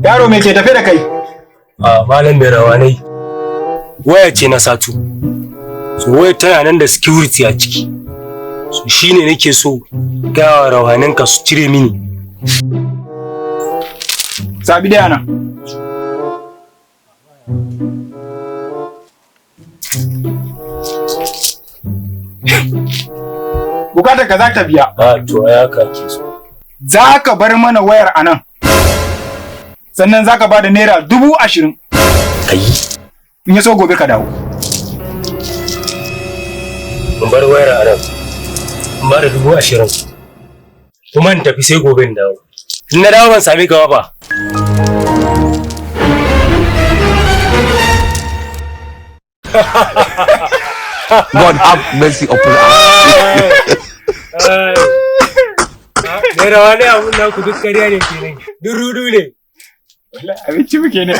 Yaro me ke tafe da kai? Malam mai rawanai. Waya ce na sato. So waya tana nan da security a ciki. So shine nake so gawa rawaninka su cire mini. Sabi da yana. Bukatar ka za ta biya. To ya kake so. Za ka bar mana wayar a nan. Sannan za ka ba da naira 20,000. Ayi. In ya so gobe ka dawo. In bar wayar a nan. In ba da 20,000. Kuma in tafi sai gobe in dawo. In na dawo ban same ka ba. God have mercy upon us. Mai rawa ne abun da ku duk ƙarya ne kenan. Duk rudu ne. Abinci muke ne.